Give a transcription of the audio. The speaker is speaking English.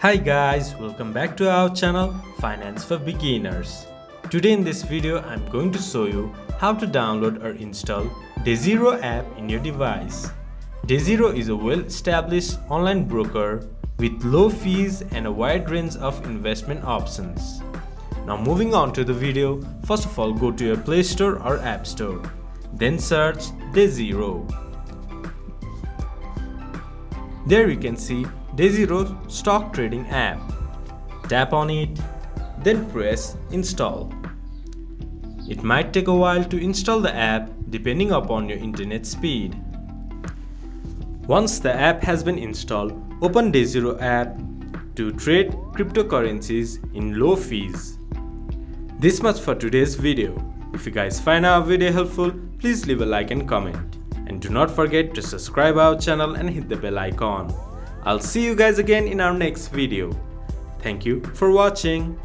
Hi guys, welcome back to our channel Finance for Beginners. Today in this video I'm going to show you how to download or install Degiro app in your device. Degiro is a well-established online broker with low fees and a wide range of investment options. Now moving on to the video, first of all go to your Play Store or App Store. Then search Degiro. There you can see Degiro stock trading app. Tap on it, then press install. It might take a while to install the app depending upon your internet speed. Once the app has been installed, open Degiro app to trade cryptocurrencies in low fees. This much for today's video. If you guys find our video helpful, please leave a like and comment. And do not forget to subscribe our channel and hit the bell icon. I'll see you guys again in our next video. Thank you for watching.